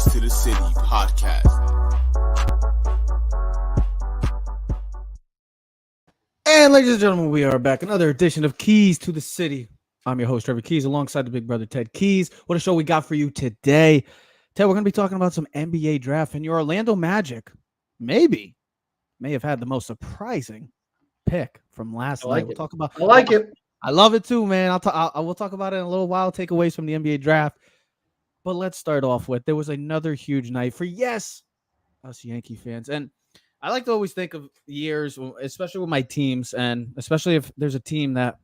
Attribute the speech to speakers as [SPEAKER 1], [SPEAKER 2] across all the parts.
[SPEAKER 1] Keys to the City podcast.
[SPEAKER 2] And ladies and gentlemen, we are back. Another edition of Keys to the City. I'm your host, Trevor Keys, alongside the big brother, Ted Keys. What a show we got for you today. Ted, we're going to be talking about some NBA draft, and your Orlando Magic may have had the most surprising pick from last night. We'll talk about.
[SPEAKER 3] I like it.
[SPEAKER 2] I love it too, man. We'll talk about it in a little while. Takeaways from the NBA draft. But let's start off with there was another huge night for us Yankee fans, and I like to always think of years, especially with my teams, and especially if there's a team that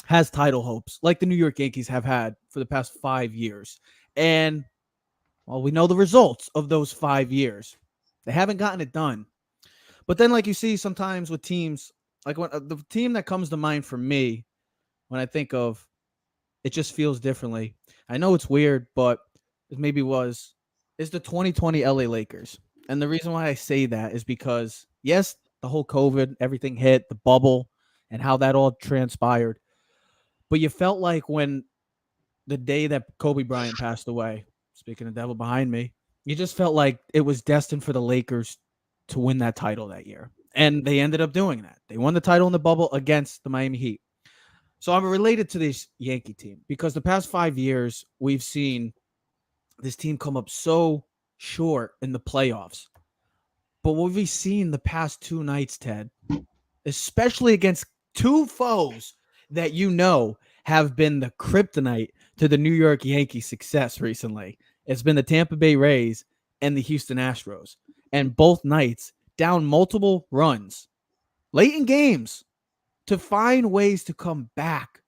[SPEAKER 2] has title hopes, like the New York Yankees have had for the past 5 years. And well, we know the results of those 5 years. They haven't gotten it done. But then, like you see sometimes with teams, like when the team that comes to mind for me when I think of it just feels differently. I know it's weird, but it maybe is the 2020 LA Lakers. And the reason why I say that is because, yes, the whole COVID, everything hit, the bubble, and how that all transpired. But you felt like when the day that Kobe Bryant passed away, speaking of devil behind me, you just felt like it was destined for the Lakers to win that title that year. And they ended up doing that. They won the title in the bubble against the Miami Heat. So I'm related to this Yankee team because the past 5 years, we've seen this team come up so short in the playoffs. But what we've seen the past 2 nights, Ted, especially against two foes that have been the kryptonite to the New York Yankees' success recently. It's been the Tampa Bay Rays and the Houston Astros. And both nights down multiple runs, late in games, to find ways to come back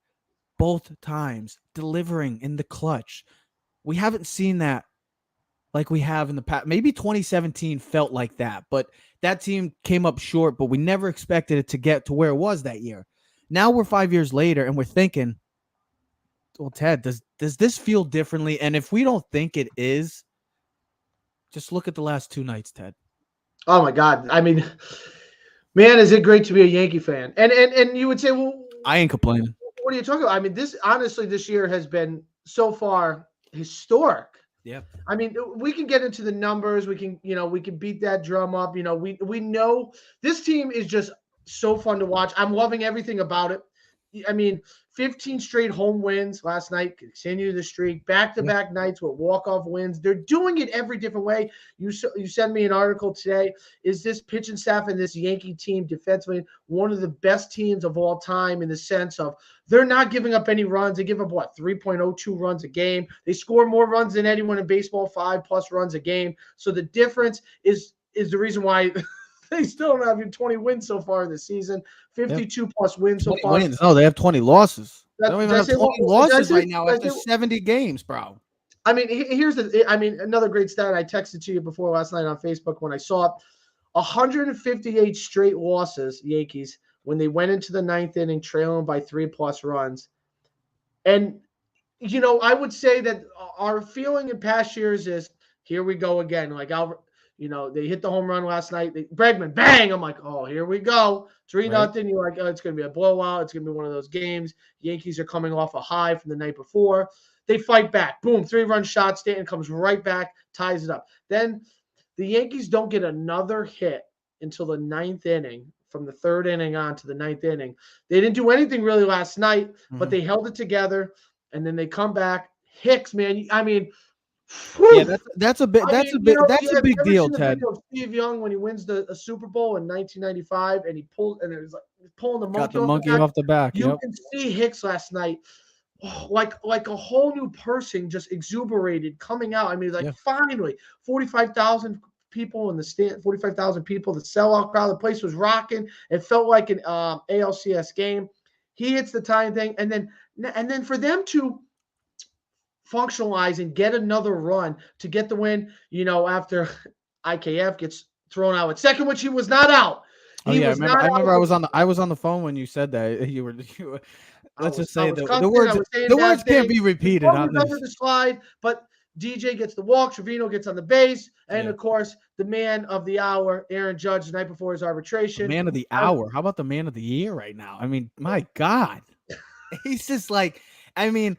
[SPEAKER 2] both times, delivering in the clutch. We haven't seen that like we have in the past. Maybe 2017 felt like that, but that team came up short, but we never expected it to get to where it was that year. Now we're 5 years later, and we're thinking, well, Ted, does this feel differently? And if we don't think it is, just look at the last 2 nights, Ted.
[SPEAKER 3] Oh, my God. I mean, man, is it great to be a Yankee fan. And you would say, well,
[SPEAKER 2] I ain't complaining.
[SPEAKER 3] What are you talking about? I mean, this year has been so far historic.
[SPEAKER 2] Yeah.
[SPEAKER 3] I mean, we can get into the numbers. We can beat that drum up. We know this team is just so fun to watch. I'm loving everything about it. I mean, 15 straight home wins last night, continue the streak, back-to-back nights with walk-off wins. They're doing it every different way. You sent me an article today. Is this pitching staff and this Yankee team defensively one of the best teams of all time in the sense of they're not giving up any runs. They give up, 3.02 runs a game. They score more runs than anyone in baseball, 5+ runs a game. So the difference is the reason why – they still don't have 20 wins so far this season, 52+ wins so far.
[SPEAKER 2] Wins. No, they have 20 losses. They don't even have 20 losses right now after 70 games, bro.
[SPEAKER 3] I mean, another great stat I texted to you before last night on Facebook when I saw it. 158 straight losses, Yankees, when they went into the 9th inning trailing by 3+ runs. And, I would say that our feeling in past years is, here we go again. Like, they hit the home run last night. Bregman, bang! I'm like, oh, here we go. 3-0. You're like, oh, it's going to be a blowout. It's going to be one of those games. Yankees are coming off a high from the night before. They fight back. Boom, 3-run shot. Stanton comes right back, ties it up. Then the Yankees don't get another hit until the 9th inning, from the 3rd inning on to the 9th inning. They didn't do anything really last night, but they held it together, and then they come back. Hicks, man, I mean –
[SPEAKER 2] yeah, that's a big deal, Ted.
[SPEAKER 3] Steve Young when he wins the Super Bowl in 1995, and it was like pulling the monkey
[SPEAKER 2] off the back.
[SPEAKER 3] You can see Hicks last night, like a whole new person, just exuberated coming out. I mean, finally, 45,000 people in the stand, 45,000 people, the sellout crowd, the place was rocking. It felt like an ALCS game. He hits the tying thing, and then for them to functionalize and get another run to get the win, after IKF gets thrown out at second, which he was not out.
[SPEAKER 2] I remember I was on the phone when you said that. You were let's just say the words can't be repeated on this.
[SPEAKER 3] The slide, but DJ gets the walk, Trevino gets on the base, and of course the man of the hour, Aaron Judge, the night before his arbitration.
[SPEAKER 2] Man of the hour. How about the man of the year right now? I mean, my God. He's just like, I mean,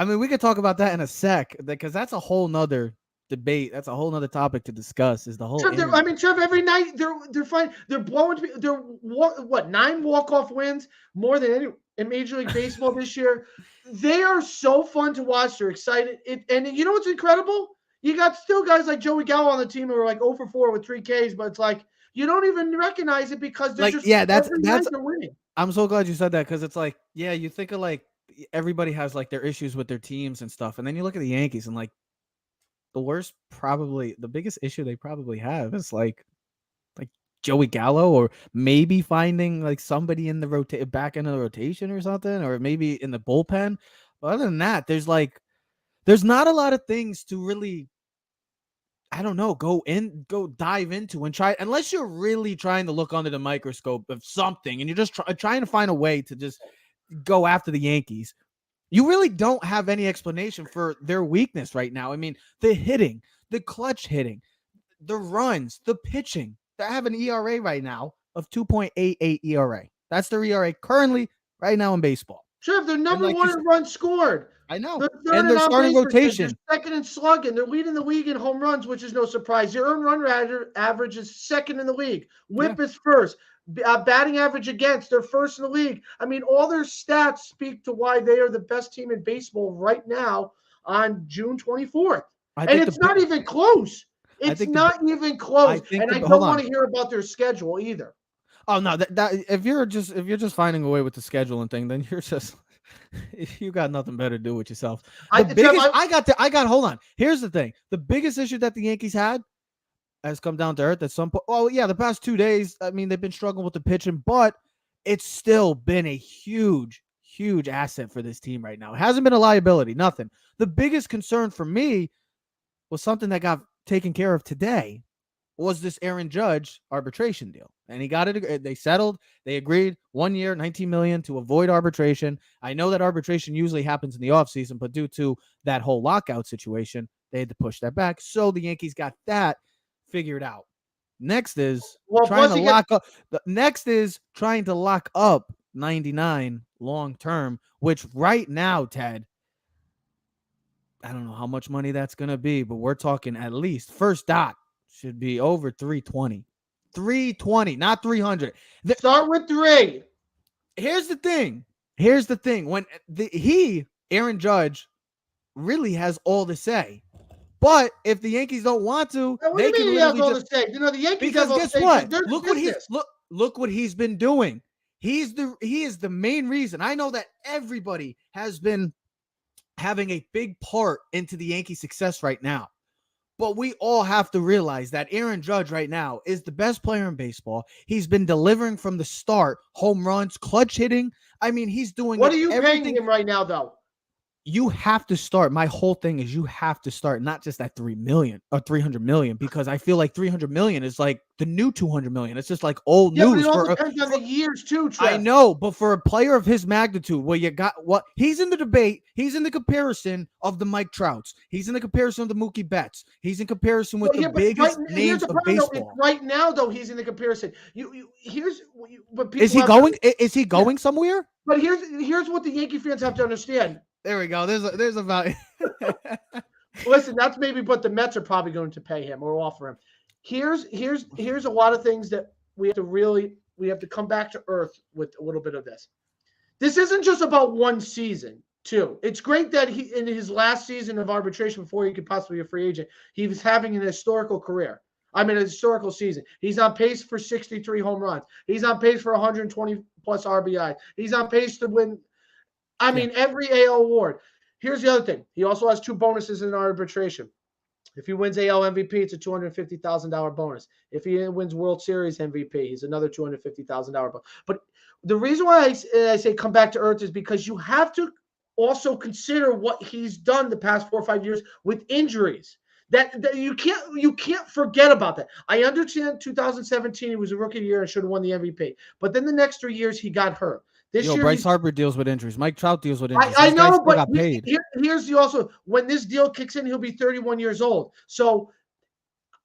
[SPEAKER 2] we could talk about that in a sec because that's a whole nother debate. That's a whole nother topic to discuss. Is the whole.
[SPEAKER 3] Trev, every night they're fine. They're blowing. They're what 9 walk-off wins, more than any in Major League Baseball this year. They are so fun to watch. They're excited. And you know what's incredible? You got still guys like Joey Gallo on the team who are like 0 for 4 with 3 Ks, but it's like you don't even recognize it because they're
[SPEAKER 2] like,
[SPEAKER 3] just
[SPEAKER 2] that's
[SPEAKER 3] night they're winning.
[SPEAKER 2] I'm so glad you said that because it's like, yeah, you think of like everybody has like their issues with their teams and stuff, and then you look at the Yankees and like the biggest issue they probably have is like Joey Gallo, or maybe finding like somebody in the back end of the rotation or something, or maybe in the bullpen. But other than that, there's not a lot of things to really, I don't know, go dive into and try, unless you're really trying to look under the microscope of something and you're just trying to find a way to just go after the Yankees. You really don't have any explanation for their weakness right now. I mean, the hitting, the clutch hitting, the runs, the pitching. They have an ERA right now of 2.88 ERA. That's their ERA currently right now in baseball.
[SPEAKER 3] Trev, they're number one in runs scored.
[SPEAKER 2] I know.
[SPEAKER 3] They're
[SPEAKER 2] And they're starting rotation.
[SPEAKER 3] They're second in slugging. They're leading the league in home runs, which is no surprise. Their earned run average is second in the league. Whip is first. Batting average against, they're first in the league. I mean, all their stats speak to why they are the best team in baseball right now on June 24th. And it's not even close. It's not even close. And I don't want to hear about their schedule either.
[SPEAKER 2] Oh no, that if you're just finding a way with the scheduling thing, then you're just you got nothing better to do with yourself. Hold on. Here's the thing. The biggest issue that the Yankees had has come down to earth at some point. Oh yeah, the past 2 days, I mean, they've been struggling with the pitching, but it's still been a huge asset for this team right now. It hasn't been a liability, nothing. The biggest concern for me was something that got taken care of today, was this Aaron Judge arbitration deal. And he got it. They settled. They agreed 1 year, $19 million to avoid arbitration. I know that arbitration usually happens in the offseason, but due to that whole lockout situation, they had to push that back. So the Yankees got that figured out. Next is trying to lock up 99 long term, which right now, Ted, I don't know how much money that's going to be, but we're talking at least first dot should be over 320. 320, not 300.
[SPEAKER 3] Start with 3.
[SPEAKER 2] Here's the thing. When Aaron Judge really has all to say. But if the Yankees don't want to, they can literally just say.
[SPEAKER 3] You know, the Yankees,
[SPEAKER 2] because guess what? Look what he's been doing. He is the main reason. I know that everybody has been having a big part into the Yankee success right now. But we all have to realize that Aaron Judge right now is the best player in baseball. He's been delivering from the start, home runs, clutch hitting. I mean, he's doing
[SPEAKER 3] What are you paying him right now, though?
[SPEAKER 2] You have to start. My whole thing is you have to start not just at 3 million or 300 million, because I feel like 300 million is like the new 200 million. It's just like old news.
[SPEAKER 3] But it all depends on the years too, Trev.
[SPEAKER 2] I know, but for a player of his magnitude, where you got what he's in the debate, he's in the comparison of the Mike Trouts, he's in the comparison of the Mookie Betts, he's in comparison with the biggest names of baseball.
[SPEAKER 3] Right now, though, he's in the comparison.
[SPEAKER 2] Is he going somewhere?
[SPEAKER 3] But here's what the Yankee fans have to understand.
[SPEAKER 2] There we go. There's about.
[SPEAKER 3] Listen, that's maybe what the Mets are probably going to pay him or offer him. Here's a lot of things that we have to come back to earth with a little bit of this. This isn't just about one season, too. It's great that he, in his last season of arbitration before he could possibly be a free agent, he was having an historical career. I mean, a historical season. He's on pace for 63 home runs. He's on pace for 120 plus RBI. He's on pace to win. I mean, every AL award. Here's the other thing. He also has 2 bonuses in arbitration. If he wins AL MVP, it's a $250,000 bonus. If he wins World Series MVP, he's another $250,000 bonus. But the reason why I say come back to earth is because you have to also consider what he's done the past 4 or 5 years with injuries. That you can't forget about that. I understand 2017 he was a rookie year and should have won the MVP. But then the next 3 years he got hurt. This year,
[SPEAKER 2] Bryce Harper deals with injuries. Mike Trout deals with injuries.
[SPEAKER 3] I know, but got paid. Here's the also when this deal kicks in, he'll be 31 years old. So,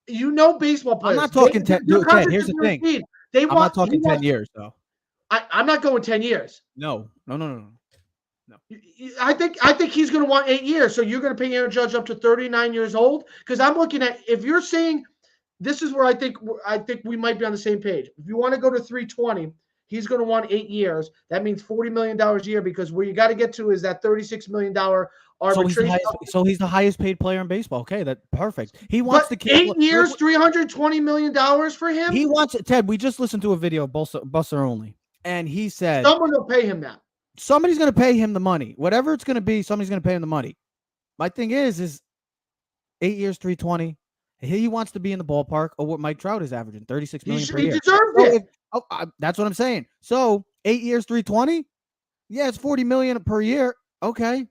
[SPEAKER 3] baseball players.
[SPEAKER 2] I'm not talking 10. Here's the thing. I'm not talking 10 years, though.
[SPEAKER 3] I'm not going 10 years.
[SPEAKER 2] No.
[SPEAKER 3] I think he's going to want 8 years. So you're going to pay Aaron Judge up to 39 years old? Because I'm looking at, if you're saying, this is where I think we might be on the same page. If you want to go to 320, he's going to want 8 years. That means $40 million a year, because where you got to get to is that $36 million arbitration.
[SPEAKER 2] So he's the highest paid player in baseball. Okay, that's perfect. He wants to keep
[SPEAKER 3] 8 years, $320 million for him.
[SPEAKER 2] He wants it. Ted, we just listened to a video of Buster Only, and he said
[SPEAKER 3] someone will pay him that.
[SPEAKER 2] Somebody's going to pay him the money. Whatever it's going to be, somebody's going to pay him the money. My thing is 8 years, 320. He wants to be in the ballpark of what Mike Trout is averaging, 36 million per year.
[SPEAKER 3] He deserves it.
[SPEAKER 2] That's what I'm saying. So 8 years, 320. Yeah, it's 40 million per year. Okay,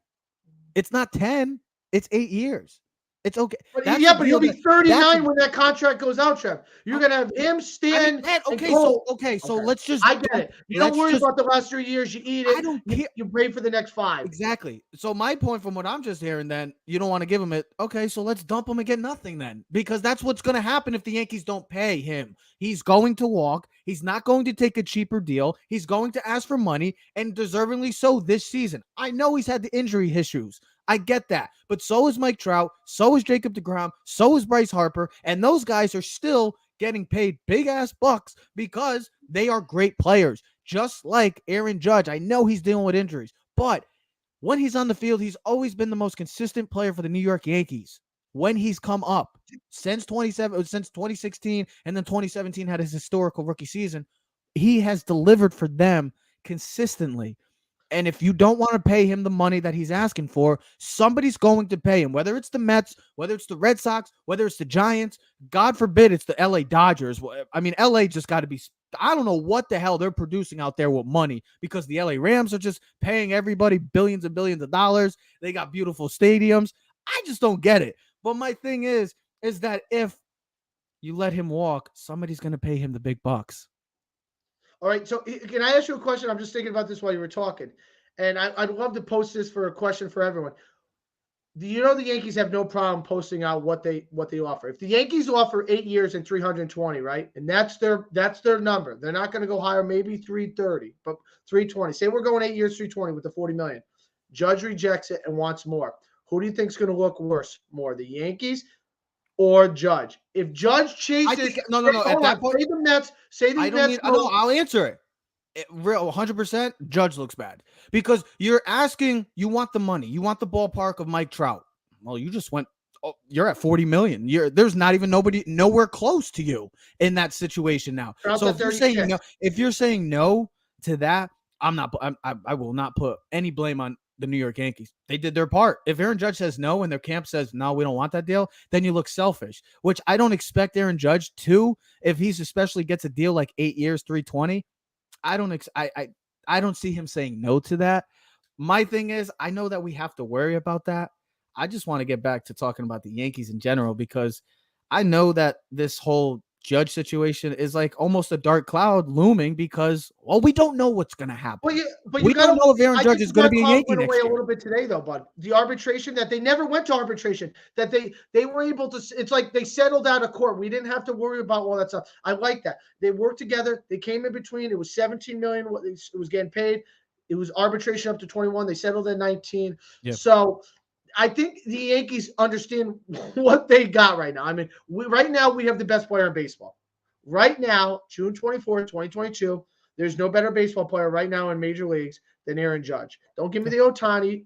[SPEAKER 2] it's not 10. It's 8 years. It's okay.
[SPEAKER 3] But he'll be 39 when that contract goes out, Trev. You're gonna have him stand.
[SPEAKER 2] So let's just.
[SPEAKER 3] I get it. You don't worry about the last 3 years. You eat it.
[SPEAKER 2] I don't care.
[SPEAKER 3] You pray for the next 5.
[SPEAKER 2] Exactly. So my point, from what I'm just hearing, then you don't want to give him it. Okay, so let's dump him and get nothing then, because that's what's going to happen if the Yankees don't pay him. He's going to walk. He's not going to take a cheaper deal. He's going to ask for money, and deservingly so this season. I know he's had the injury issues. I get that. But so is Mike Trout. So is Jacob deGrom. So is Bryce Harper. And those guys are still getting paid big-ass bucks because they are great players. Just like Aaron Judge. I know he's dealing with injuries. But when he's on the field, he's always been the most consistent player for the New York Yankees. When he's come up since 2016, and then 2017 had his historical rookie season, he has delivered for them consistently. And if you don't want to pay him the money that he's asking for, somebody's going to pay him, whether it's the Mets, whether it's the Red Sox, whether it's the Giants. God forbid it's the LA Dodgers. I mean, LA just got to be, I don't know what the hell they're producing out there with money, because the LA Rams are just paying everybody billions and billions of dollars. They got beautiful stadiums. I just don't get it. But my thing is that if you let him walk, somebody's going to pay him the big bucks.
[SPEAKER 3] All right, so can I ask you a question? I'm just thinking about this while you were talking, and I'd love to post this for a question for everyone. Do you know the Yankees have no problem posting out what they offer? If the Yankees offer 8 years and 320, right, and that's their number, they're not going to go higher, maybe 330, but 320. Say we're going 8 years, 320 with the 40 million. Judge rejects it and wants more. Who do you think is going to look worse more, the Yankees or Judge? If Judge chases,
[SPEAKER 2] no. At that point,
[SPEAKER 3] say the Mets. Say the Mets.
[SPEAKER 2] I'll answer it. Real 100%. Judge looks bad, because you're asking. You want the money. You want the ballpark of Mike Trout. Well, you just went. Oh, you're at 40 million. There's not even nowhere close to you in that situation now. So if you're saying no to that, I will not put any blame on the New York Yankees. They did their part. If Aaron Judge says no and their camp says no, we don't want that deal, then you look selfish, which I don't expect Aaron Judge to. If he's especially gets a deal like 8 years, 320, I don't see him saying no to that. My thing is, I know that we have to worry about that. I just want to get back to talking about the Yankees in general, because I know that this whole Judge situation is like almost a dark cloud looming, because we don't know what's going to happen.
[SPEAKER 3] But
[SPEAKER 2] we don't know if Aaron Judge is going to be a Yankee next year.
[SPEAKER 3] A little bit today, though, bud. The arbitration, that they never went to arbitration, that they were able to. It's like they settled out of court. We didn't have to worry about all that stuff. I like that. They worked together. They came in between. It was 17 million. It was getting paid. It was arbitration up to 21. They settled at 19. Yep. So I think the Yankees understand what they got right now. I mean, right now we have the best player in baseball. Right now, June 24th, 2022, there's no better baseball player right now in major leagues than Aaron Judge. Don't give me the Ohtani.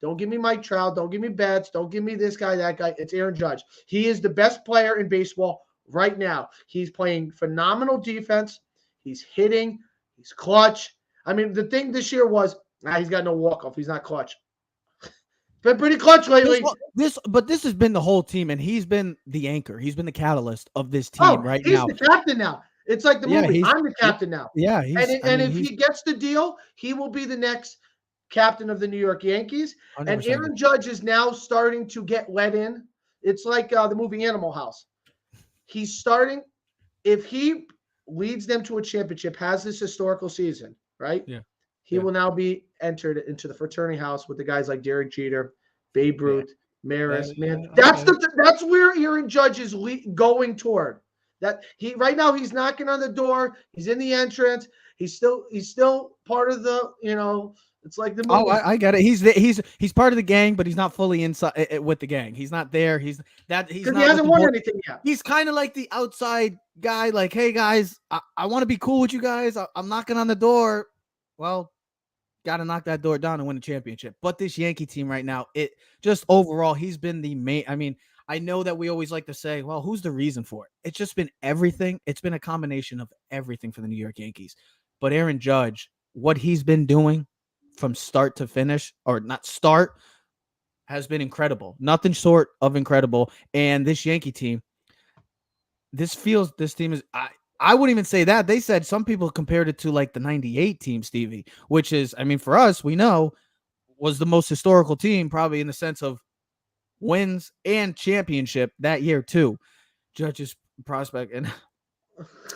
[SPEAKER 3] Don't give me Mike Trout. Don't give me Betts. Don't give me this guy, that guy. It's Aaron Judge. He is the best player in baseball right now. He's playing phenomenal defense. He's hitting. He's clutch. I mean, the thing this year was, he's got no walk-off. He's not clutch. Been pretty clutch lately.
[SPEAKER 2] This has been the whole team, and he's been the anchor. He's been the catalyst of this team now.
[SPEAKER 3] He's the captain now. It's like the movie. I'm the captain now.
[SPEAKER 2] Yeah,
[SPEAKER 3] if he gets the deal, he will be the next captain of the New York Yankees. 100%. And Aaron Judge is now starting to get let in. It's like the movie Animal House. He's starting. If he leads them to a championship, has this historical season, right?
[SPEAKER 2] Yeah.
[SPEAKER 3] He will now be entered into the fraternity house with the guys like Derek Jeter, Babe Ruth, Maris. Man, that's where Aaron Judge is going toward. That he right now he's knocking on the door. He's in the entrance. He's still part of the, it's like the
[SPEAKER 2] Oh,
[SPEAKER 3] movie.
[SPEAKER 2] I get it. He's part of the gang, but he's not fully inside with the gang. He's not there. He's
[SPEAKER 3] Because he
[SPEAKER 2] not with
[SPEAKER 3] hasn't
[SPEAKER 2] the
[SPEAKER 3] won
[SPEAKER 2] boy.
[SPEAKER 3] anything yet.
[SPEAKER 2] He's kind of like the outside guy. Like, hey guys, I want to be cool with you guys. I'm knocking on the door. Well, got to knock that door down and win a championship. But this Yankee team right now, it just overall, he's been the main. I mean, I know that we always like to say, well, who's the reason for it? It's just been everything. It's been a combination of everything for the New York Yankees. But Aaron Judge, what he's been doing from start to finish, or not start, has been incredible. Nothing short of incredible. And this Yankee team, this team is, I wouldn't even say that. They said some people compared it to like the 98 team, Stevie, which is, I mean, for us, we know was the most historical team, probably in the sense of wins and championship that year too. Judge's prospect. And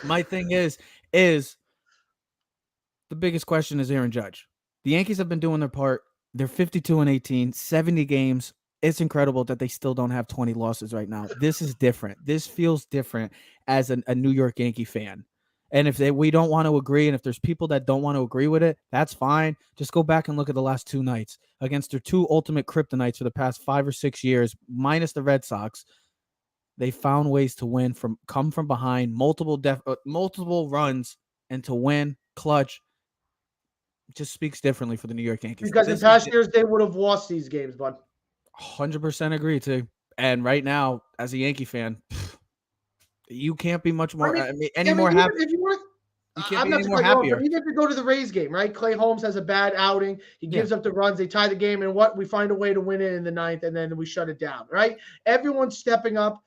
[SPEAKER 2] my thing is the biggest question is Aaron Judge. The Yankees have been doing their part. They're 52-18, 70 games. It's incredible that they still don't have 20 losses right now. This is different. This feels different as a New York Yankee fan. And if we don't want to agree, and if there's people that don't want to agree with it, that's fine. Just go back and look at the last two nights against their two ultimate kryptonites for the past 5 or 6 years, minus the Red Sox. They found ways to win, come from behind, multiple runs, and to win clutch. Just speaks differently for the New York Yankees.
[SPEAKER 3] Because in past years they would have lost these games, bud.
[SPEAKER 2] 100% agree too. And right now, as a Yankee fan, you can't be much more any more happy.
[SPEAKER 3] If you want,
[SPEAKER 2] You can't
[SPEAKER 3] I'm
[SPEAKER 2] be
[SPEAKER 3] not
[SPEAKER 2] any
[SPEAKER 3] to
[SPEAKER 2] more
[SPEAKER 3] cut you off,
[SPEAKER 2] happier.
[SPEAKER 3] but even if you go to the Rays game, right? Clay Holmes has a bad outing. He gives up the runs. They tie the game, and we find a way to win it in the ninth, and then we shut it down, right? Everyone's stepping up.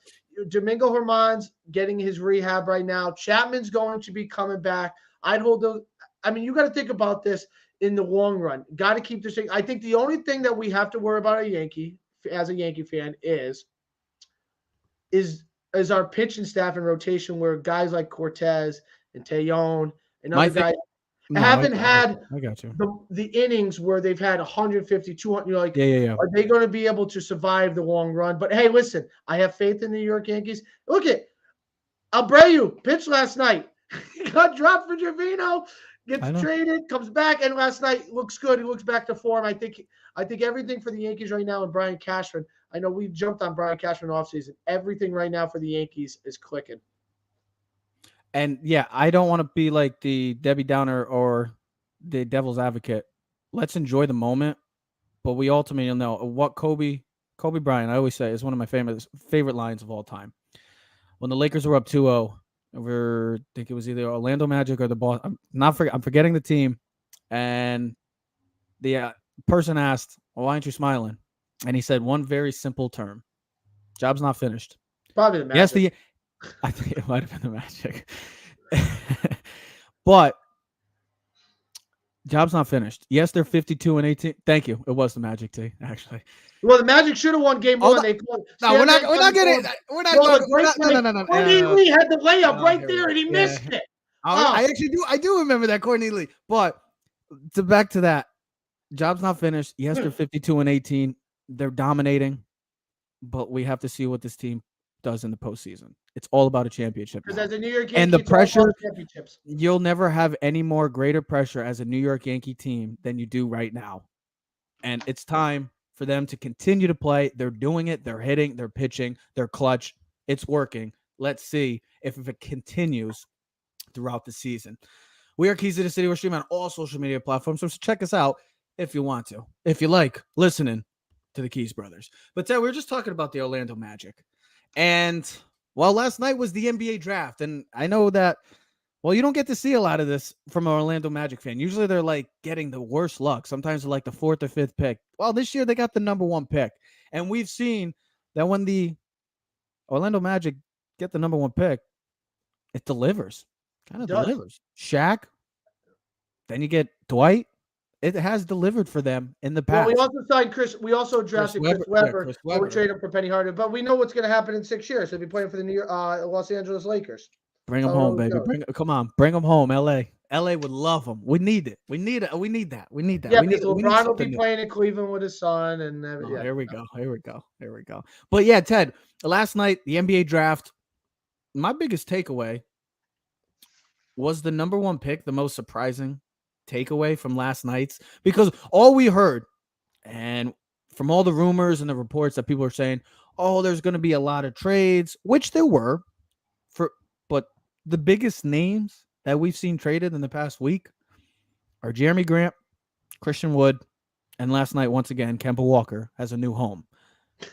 [SPEAKER 3] Domingo Germán's getting his rehab right now. Chapman's going to be coming back. I'd hold those. I mean, you got to think about this in the long run. Got to keep this thing. I think the only thing that we have to worry about as a Yankee fan is our pitching staff and rotation, where guys like Cortez and Tejon and other guys haven't had the innings where they've had 150, 200. Are they going to be able to survive the long run? But hey, listen, I have faith in the New York Yankees. Look at Abreu pitched last night. He got dropped for Trevino, gets traded, comes back, and last night looks good. He looks back to form. I think everything for the Yankees right now, and Brian Cashman. I know we jumped on Brian Cashman offseason. Everything right now for the Yankees is clicking.
[SPEAKER 2] And yeah, I don't want to be like the Debbie Downer or the devil's advocate. Let's enjoy the moment, but we ultimately know what Kobe Bryant, I always say, is one of my favorite lines of all time. When the Lakers were up 2-0, I think it was either Orlando Magic or the Boston. I'm forgetting the team, and the person asked, well, "Why aren't you smiling?" And he said one very simple term: "Job's not finished."
[SPEAKER 3] Probably the Magic.
[SPEAKER 2] Yes, I think it might have been the Magic. But job's not finished. Yes, they're 52-18. Thank you. It was the Magic T, actually.
[SPEAKER 3] Well, the Magic should have won game one.
[SPEAKER 2] We're not getting. We're not. No.
[SPEAKER 3] Courtney Lee had the layup right there, and he missed it.
[SPEAKER 2] I actually do. I do remember that, Courtney Lee. But back to that, job's not finished. Yes, they're 52-18. They're dominating, but we have to see what this team does in the postseason. It's all about a championship.
[SPEAKER 3] Because as a New York Yankee,
[SPEAKER 2] and the pressure,
[SPEAKER 3] championships.
[SPEAKER 2] You'll never have any more greater pressure as a New York Yankee team than you do right now. And it's time for them to continue to play. They're doing it. They're hitting. They're pitching. They're clutch. It's working. Let's see if it continues throughout the season. We are Keys to the City. We're streaming on all social media platforms. So check us out if you want to. If you like listening to the Keys brothers. But we were just talking about the Orlando Magic. And last night was the NBA draft. And I know that, you don't get to see a lot of this from an Orlando Magic fan. Usually they're like getting the worst luck. Sometimes they're like the 4th or 5th pick. Well, this year they got the number 1 pick. And we've seen that when the Orlando Magic get the number 1 pick, it delivers. Kind of delivers. Shaq. Then you get Dwight. It has delivered for them in the past.
[SPEAKER 3] Well, we also signed Chris. We also drafted Chris Webber. We're trading for Penny Hardaway. But we know what's going to happen in 6 years. He'll be playing for the Los Angeles Lakers.
[SPEAKER 2] Bring him home, baby. Come on. Bring him home, L.A. L.A. would love him. We need it. We need that.
[SPEAKER 3] Yeah, because LeBron will be playing in Cleveland with his son. And
[SPEAKER 2] Here we go. But yeah, Ted, last night, the NBA draft, my biggest takeaway was the number one pick the most surprising takeaway from last night's, because all we heard, and from all the rumors and the reports that people are saying, oh, there's going to be a lot of trades, which there were, but the biggest names that we've seen traded in the past week are Jeremy Grant, Christian Wood, and last night, once again, Kemba Walker has a new home.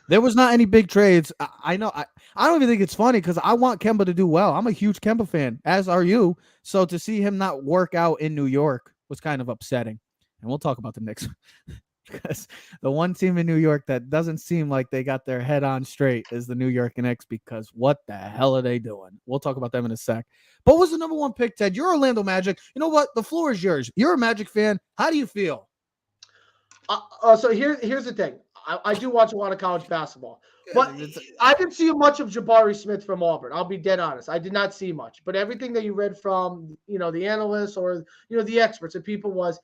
[SPEAKER 2] There was not any big trades. I know. I don't even think it's funny because I want Kemba to do well. I'm a huge Kemba fan, as are you. So to see him not work out in New York was kind of upsetting. And we'll talk about the Knicks because the one team in New York that doesn't seem like they got their head on straight is the New York Knicks, because what the hell are they doing? We'll talk about them in a sec. But what's the number one pick, Ted? You're Orlando Magic. You know what? The floor is yours. You're a Magic fan. How do you feel?
[SPEAKER 3] So here's the thing. I do watch a lot of college basketball, but I didn't see much of Jabari Smith from Auburn. I'll be dead honest. I did not see much, but everything that you read from, the analysts or, the experts and people was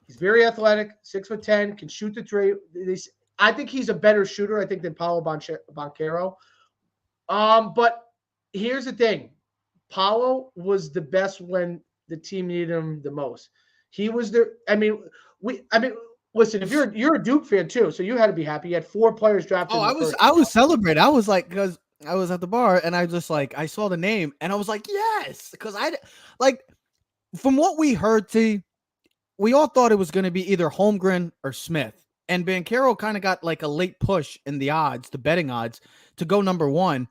[SPEAKER 3] he's very athletic, 6'10", can shoot the three. I think he's a better shooter, I think, than Paolo Banchero. But here's the thing. Paolo was the best when the team needed him the most. He was there. Listen, if you're a Duke fan too, so you had to be happy. You had 4 players drafted.
[SPEAKER 2] Oh, I was celebrating. I was like, because I was at the bar and I just I saw the name and I was like, yes, because from what we heard, we all thought it was going to be either Holmgren or Smith, and Banchero kind of got a late push in the betting odds, to go number 1.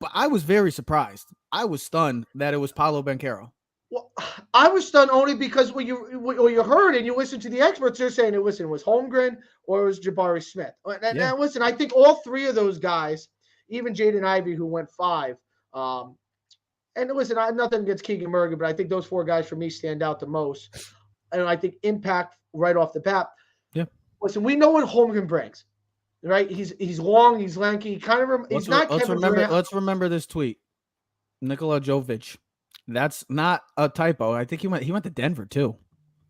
[SPEAKER 2] But I was very surprised. I was stunned that it was Paolo Banchero.
[SPEAKER 3] Well, I was stunned only because when you heard and you listened to the experts, they're saying it was Holmgren or it was Jabari Smith. And listen, I think all 3 of those guys, even Jaden Ivey, who went 5, and listen, I have nothing against Keegan Murray, but I think those 4 guys for me stand out the most. And I think impact right off the bat.
[SPEAKER 2] Yeah.
[SPEAKER 3] Listen, we know what Holmgren brings, right? He's long, he's lanky,
[SPEAKER 2] Let's remember this tweet. Nikola Jovic. That's not a typo. I think he went to Denver too.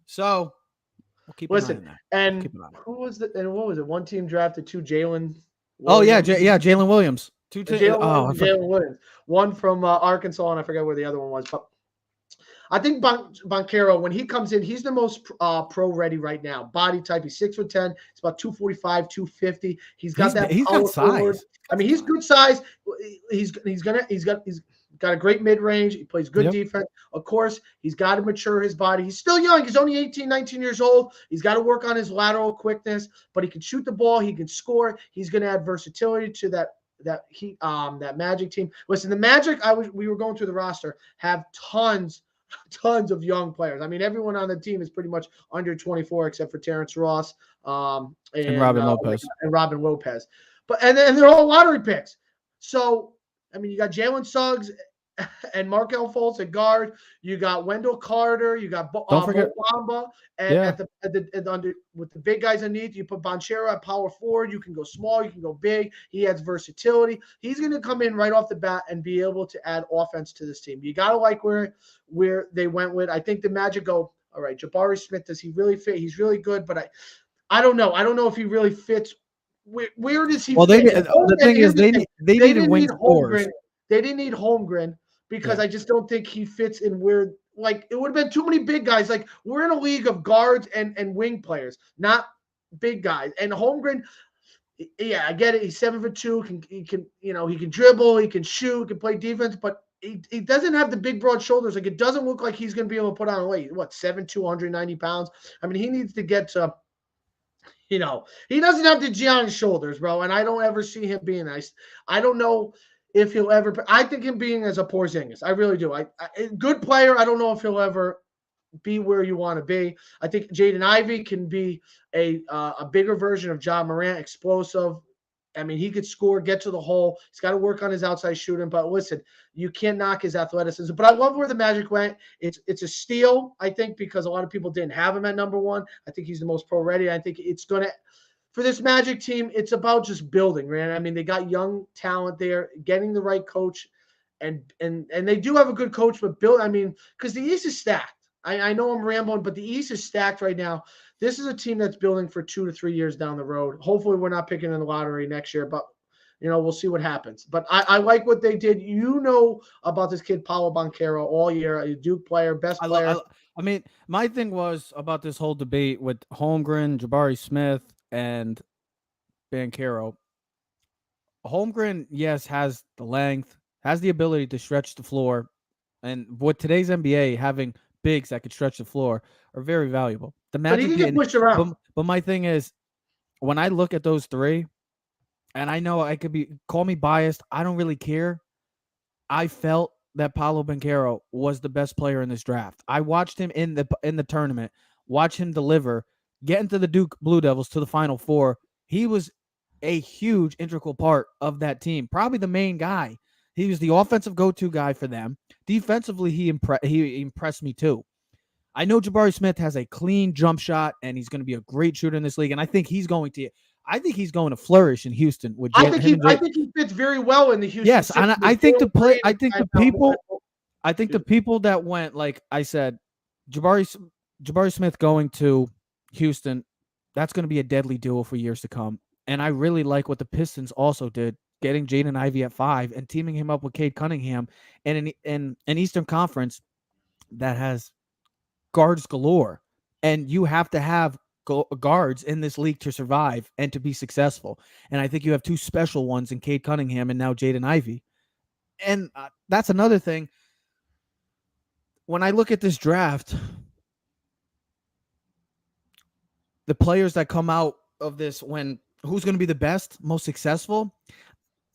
[SPEAKER 2] So we'll keep an eye on that.
[SPEAKER 3] And who was and what was it? One team drafted 2 Jalen.
[SPEAKER 2] Oh yeah, Jalen Williams.
[SPEAKER 3] Jalen Williams. One from Arkansas, and I forget where the other one was. But I think Banchero, when he comes in, he's the most pro ready right now. Body type, he's 6'10". It's about 245, 250. He's got size. Forward. I mean, he's good size. He's got a great mid-range. He plays good defense. Of course, he's got to mature his body. He's still young. He's only 18, 19 years old. He's got to work on his lateral quickness, but he can shoot the ball. He can score. He's going to add versatility to that Magic team. Listen, the Magic, we were going through the roster, have tons of young players. I mean, everyone on the team is pretty much under 24 except for Terrence Ross and
[SPEAKER 2] Robin Lopez.
[SPEAKER 3] But and they're all lottery picks. So, I mean, you got Jalen Suggs and Markelle Fultz at guard. You got Wendell Carter. You got Bamba. And with the big guys underneath, you put Banchero at power forward. You can go small. You can go big. He adds versatility. He's going to come in right off the bat and be able to add offense to this team. You got to like where they went with. I think the Magic go, all right, Jabari Smith, does he really fit? He's really good, but I don't know. I don't know if he really fits. Where does he fit?
[SPEAKER 2] The thing is, they needed wing scores.
[SPEAKER 3] They didn't need Holmgren because I just don't think he fits in where, it would have been too many big guys. We're in a league of guards and wing players, not big guys. And Holmgren, yeah, I get it. He's 7'2". He can dribble, he can shoot, can play defense, but he doesn't have the big broad shoulders. It doesn't look like he's going to be able to put on weight. 7'2", 190 pounds. I mean, he needs to get to, he doesn't have the Giannis shoulders, bro. And I don't ever see him being nice. I don't know if he'll ever. I think him being as a Porzingis. I really do. Good player. I don't know if he'll ever be where you want to be. I think Jaden Ivey can be a bigger version of Ja Morant, explosive. I mean, he could score, get to the hole. He's got to work on his outside shooting. But listen, you can't knock his athleticism. But I love where the Magic went. It's a steal, I think, because a lot of people didn't have him at number 1. I think he's the most pro-ready. I think it's going to – for this Magic team, it's about just building, man. I mean, they got young talent there, getting the right coach. And they do have a good coach, but because the East is stacked. I know I'm rambling, but the East is stacked right now. This is a team that's building for 2 to 3 years down the road. Hopefully we're not picking in the lottery next year, but We'll see what happens. But I like what they did. About this kid, Paulo Banchero, all year, a Duke player, best player.
[SPEAKER 2] I mean, my thing was about this whole debate with Holmgren, Jabari Smith, and Banchero. Holmgren, yes, has the length, has the ability to stretch the floor, and with today's NBA, having bigs that could stretch the floor are very valuable. The
[SPEAKER 3] But he
[SPEAKER 2] Magic
[SPEAKER 3] can get
[SPEAKER 2] didn't.
[SPEAKER 3] pushed around.
[SPEAKER 2] But my thing is, when I look at those three, and I know I could call me biased, I don't really care. I felt that Paulo Banchero was the best player in this draft. I watched him in the tournament, watch him deliver, get into the Duke Blue Devils to the Final Four. He was a huge integral part of that team, probably the main guy. He was the offensive go-to guy for them. Defensively, he impressed me too. I know Jabari Smith has a clean jump shot, and he's going to be a great shooter in this league. And I think he's going to flourish in Houston with
[SPEAKER 3] I think he fits very well in the Houston.
[SPEAKER 2] Yes, and I think the people that went, like I said, Jabari Smith going to Houston, that's going to be a deadly duo for years to come. And I really like what the Pistons also did, getting Jaden Ivey at 5 and teaming him up with Cade Cunningham in an Eastern Conference that has guards galore. And you have to have guards in this league to survive and to be successful. And I think you have two special ones in Cade Cunningham and now Jaden Ivey. And that's another thing. When I look at this draft, the players that come out of this, who's going to be the best, most successful,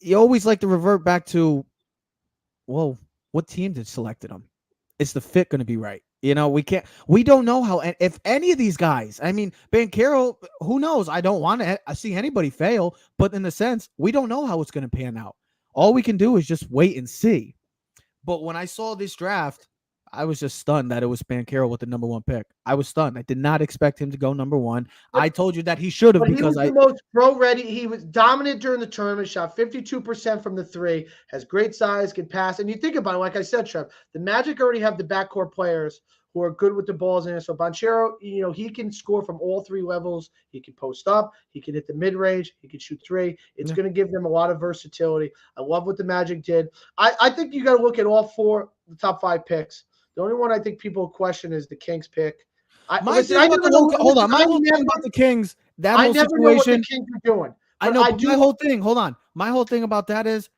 [SPEAKER 2] you always like to revert back to, well, what team did selected them? Is the fit going to be right? We don't know how, if any of these guys, I mean, Banchero, who knows? I don't want to see anybody fail, but in the sense, we don't know how it's going to pan out. All we can do is just wait and see. But when I saw this draft, I was just stunned that it was Banchero with the number 1 pick. I was stunned. I did not expect him to go number 1. I told you that he should have, because
[SPEAKER 3] he was the most pro-ready. He was dominant during the tournament, shot 52% from the 3, has great size, can pass. And you think about it, like I said, Trev, the Magic already have the backcourt players who are good with the balls in it. So Banchero, he can score from all 3 levels. He can post up. He can hit the mid-range. He can shoot 3. It's going to give them a lot of versatility. I love what the Magic did. I think you got to look at all 4 the top 5 picks. The only one I think people question is the Kings pick.
[SPEAKER 2] My thing about the Kings, that whole situation. I never know what the
[SPEAKER 3] Kings are doing.
[SPEAKER 2] I know, but my whole thing about that is,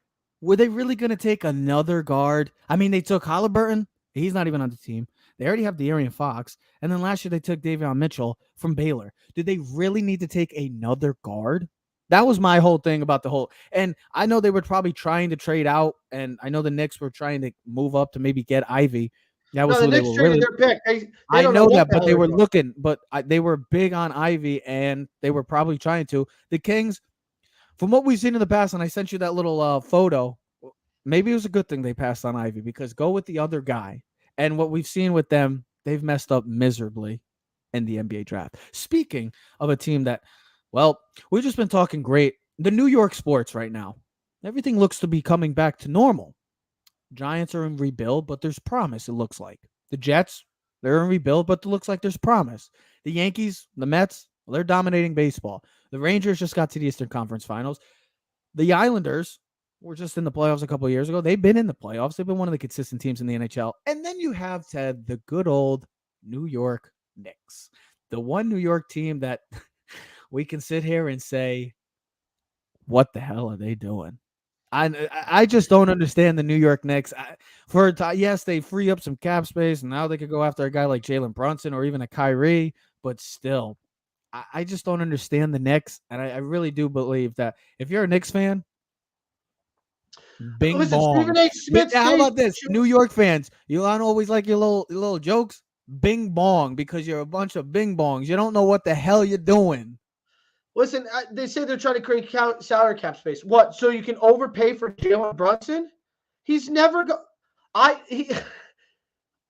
[SPEAKER 2] were they really going to take another guard? I mean, they took Halliburton. He's not even on the team. They already have De'Aaron Fox. And then last year they took Davion Mitchell from Baylor. Did they really need to take another guard? That was my whole thing about the whole. And I know they were probably trying to trade out, and I know the Knicks were trying to move up to maybe get Ivy. That was
[SPEAKER 3] the Knicks traded their pick.
[SPEAKER 2] I know that, but they were looking, but they were big on Ivy, and they were probably trying to. The Kings, from what we've seen in the past, and I sent you that little photo, maybe it was a good thing they passed on Ivy, because go with the other guy. And what we've seen with them, they've messed up miserably in the NBA draft. Speaking of a team that, well, we've just been talking great. The New York sports right now, everything looks to be coming back to normal. Giants are in rebuild, but there's promise, it looks like. The Jets, they're in rebuild, but it looks like there's promise. The Yankees, the Mets, well, they're dominating baseball. The Rangers just got to the Eastern Conference Finals. The Islanders were just in the playoffs a couple of years ago. They've been in the playoffs. They've been one of the consistent teams in the NHL. And then you have, Ted, the good old New York Knicks. The one New York team that we can sit here and say, what the hell are they doing? I just don't understand the New York Knicks. Yes, they free up some cap space, and now they could go after a guy like Jalen Brunson or even a Kyrie, but still, I just don't understand the Knicks, and I really do believe that if you're a Knicks fan, bing bong.
[SPEAKER 3] Stephen A. Smith.
[SPEAKER 2] How about this, New York fans? You don't always like your little jokes. Bing bong, because you're a bunch of bing bongs. You don't know what the hell you're doing.
[SPEAKER 3] Listen, they say they're trying to create salary cap space. What? So you can overpay for Jalen Brunson? He's never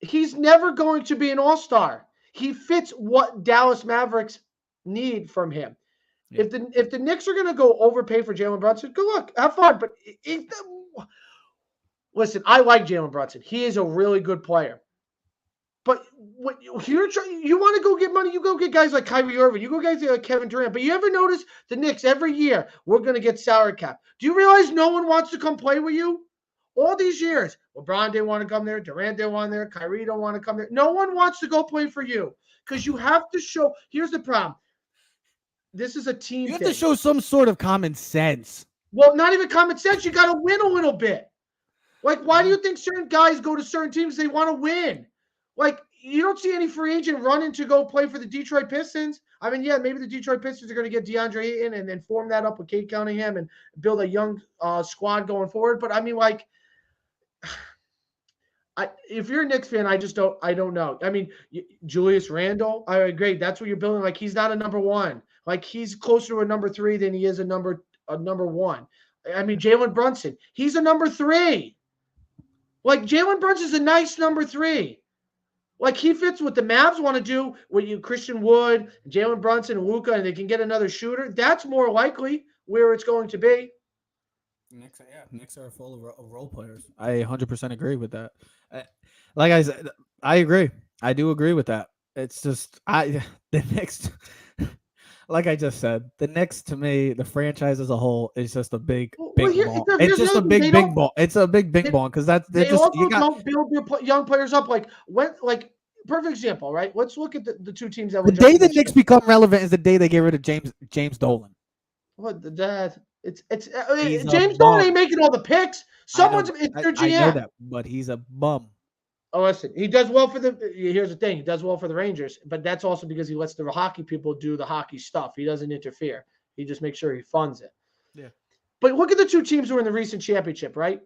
[SPEAKER 3] he's never going to be an all-star. He fits what Dallas Mavericks need from him. Yeah. If the Knicks are going to go overpay for Jalen Brunson, good luck, have fun. But listen, I like Jalen Brunson. He is a really good player. But what you want to go get money, you go get guys like Kyrie Irving, you go guys like Kevin Durant. But you ever notice the Knicks every year we're going to get salary cap? Do you realize no one wants to come play with you? All these years, LeBron didn't want to come there, Durant didn't want there, Kyrie don't want to come there. No one wants to go play for you because you have to show. Here's the problem. This is a team.
[SPEAKER 2] You have to show some sort of common sense.
[SPEAKER 3] Well, not even common sense. You got to win a little bit. Like, why do you think certain guys go to certain teams? They want to win. Like, you don't see any free agent running to go play for the Detroit Pistons. I mean, yeah, maybe the Detroit Pistons are going to get DeAndre Ayton and then form that up with Kate Cunningham and build a young squad going forward. But I mean, like, if you're a Knicks fan, I don't know. I mean, Julius Randle, I agree. That's what you're building. Like, he's not a number one. Like, he's closer to a number 3 than he is a number 1. I mean, Jalen Brunson, he's a number 3. Like, Jalen Brunson's a nice number 3. Like, he fits what the Mavs want to do with you, Christian Wood, Jalen Brunson, and Luka, and they can get another shooter. That's more likely where it's going to be.
[SPEAKER 2] Knicks are full of role players. I 100% agree with that. Like I said, I agree. I do agree with that. It's just the Knicks. Like I just said, the Knicks to me, the franchise as a whole, is just a big ball. It's just a big ball. It's a big ball because they just
[SPEAKER 3] don't build your young players up. Like perfect example, right? Let's look at the two teams that
[SPEAKER 2] were. The day the Knicks become relevant is the day they get rid of James Dolan.
[SPEAKER 3] What that? It's James Dolan ain't making all the picks. It's their GM.
[SPEAKER 2] I know that, but he's a bum.
[SPEAKER 3] Oh, listen, he does well for here's the thing. He does well for the Rangers, but that's also because he lets the hockey people do the hockey stuff. He doesn't interfere. He just makes sure he funds it.
[SPEAKER 2] Yeah.
[SPEAKER 3] But look at the two teams who are in the recent championship, right?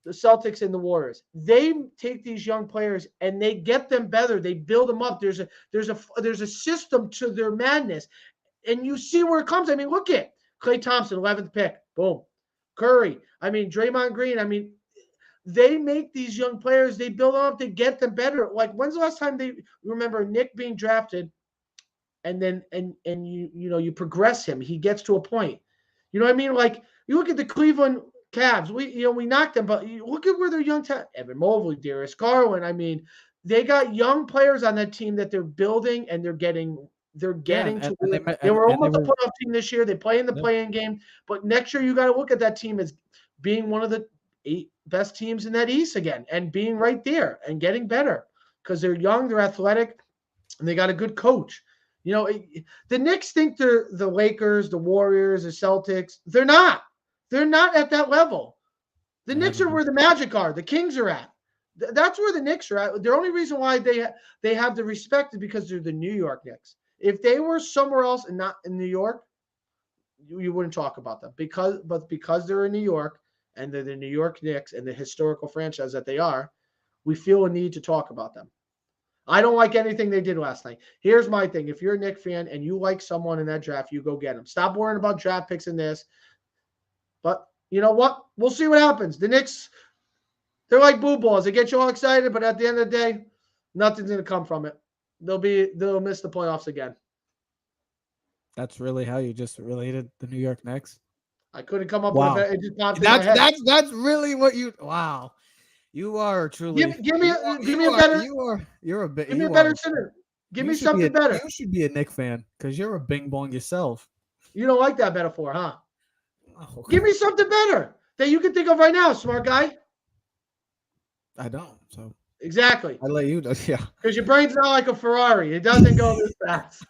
[SPEAKER 3] The Celtics and the Warriors. They take these young players and they get them better. They build them up. There's a system to their madness. And you see where it comes. I mean, look at Klay Thompson, 11th pick. Boom. Curry. I mean, Draymond Green. I mean, they make these young players, they build them up, they get them better. Like, when's the last time they remember Nick being drafted and then you progress him, he gets to a point. You know what I mean? Like, you look at the Cleveland Cavs, we knocked them, but you look at where their young talent, Evan Mobley, Darius Garland. I mean, they got young players on that team that they're building and they're getting to where they were almost a playoff team this year. They play in the play-in game, but next year you got to look at that team as being one of the 8 best teams in that East again and being right there and getting better because they're young, they're athletic, and they got a good coach. You know, the Knicks think they're the Lakers, the Warriors, the Celtics. They're not. They're not at that level. The Knicks are where the Magic are. The Kings are at. That's where the Knicks are at. The only reason why they have the respect is because they're the New York Knicks. If they were somewhere else and not in New York, you wouldn't talk about them. Because they're in New York, and they're the New York Knicks and the historical franchise that they are, we feel a need to talk about them. I don't like anything they did last night. Here's my thing. If you're a Knicks fan and you like someone in that draft, you go get them. Stop worrying about draft picks in this. But you know what? We'll see what happens. The Knicks, they're like boo balls. They get you all excited, but at the end of the day, nothing's going to come from it. They'll miss the playoffs again.
[SPEAKER 2] That's really how you just related the New York Knicks?
[SPEAKER 3] I couldn't come up with it. It just popped in my
[SPEAKER 2] head. That's really what you. Wow, you are truly.
[SPEAKER 3] Give me a better.
[SPEAKER 2] You're a bit.
[SPEAKER 3] Give me a better center. Give me something better.
[SPEAKER 2] You should be a Knicks fan because you're a bing bong yourself.
[SPEAKER 3] You don't like that metaphor, huh? Oh, give me something better that you can think of right now, smart guy.
[SPEAKER 2] I don't. So
[SPEAKER 3] exactly.
[SPEAKER 2] I let you. Yeah.
[SPEAKER 3] Because your brain's not like a Ferrari. It doesn't go this fast.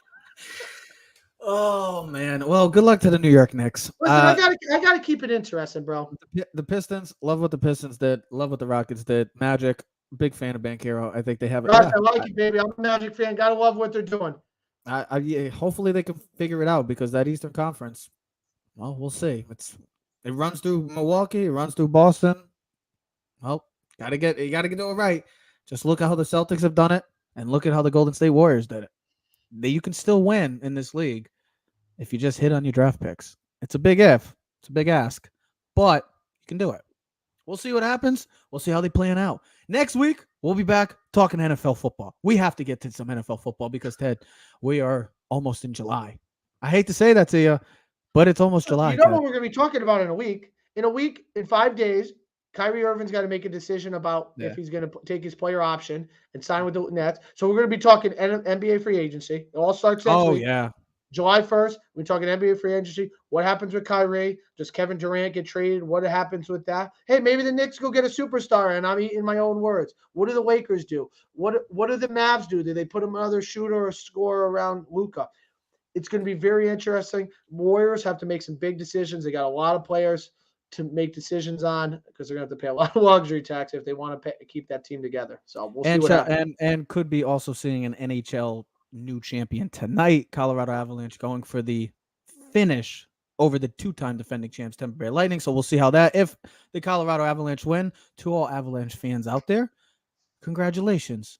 [SPEAKER 2] Oh man! Well, good luck to the New York Knicks.
[SPEAKER 3] Listen, I gotta keep it interesting, bro.
[SPEAKER 2] The Pistons, love what the Pistons did, love what the Rockets did. Magic, big fan of Banchero. I think they have.
[SPEAKER 3] I like it, baby. I'm a Magic fan. Gotta love what they're doing.
[SPEAKER 2] Hopefully they can figure it out because that Eastern Conference. Well, we'll see. It runs through Milwaukee. It runs through Boston. Well, you gotta get it right. Just look at how the Celtics have done it, and look at how the Golden State Warriors did it. You can still win in this league if you just hit on your draft picks. It's a big if. It's a big ask. But you can do it. We'll see what happens. We'll see how they plan out. Next week, we'll be back talking NFL football. We have to get to some NFL football because, Ted, we are almost in July. I hate to say that to you, but it's almost July.
[SPEAKER 3] You know what we're going to be talking about in a week? In 5 days, Kyrie Irving's got to make a decision about
[SPEAKER 2] Yeah.
[SPEAKER 3] if he's going to take his player option and sign with the Nets. So we're going to be talking NBA free agency. It all starts next week.
[SPEAKER 2] Yeah.
[SPEAKER 3] July 1st, we're talking NBA free agency. What happens with Kyrie? Does Kevin Durant get traded? What happens with that? Hey, maybe the Knicks go get a superstar, and I'm eating my own words. What do the Lakers do? What do the Mavs do? Do they put another shooter or scorer around Luka? It's going to be very interesting. Warriors have to make some big decisions. They got a lot of players to make decisions on because they're going to have to pay a lot of luxury tax if they want to keep that team together. So we'll see what happens.
[SPEAKER 2] And could be also seeing an NHL new champion tonight. Colorado Avalanche going for the finish over the two-time defending champs Tampa Bay Lightning. So we'll see how that. If the Colorado Avalanche win, to all Avalanche fans out there, congratulations.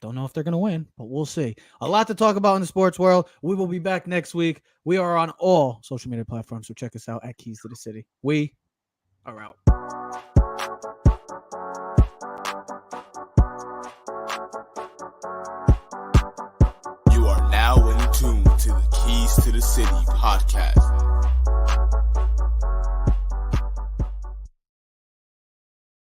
[SPEAKER 2] Don't know if they're going to win, but we'll see. A lot to talk about in the sports world. We will be back next week. We are on all social media platforms, so check us out at Keys to the City. We are out.
[SPEAKER 1] You are now in tune to the Keys to the City podcast.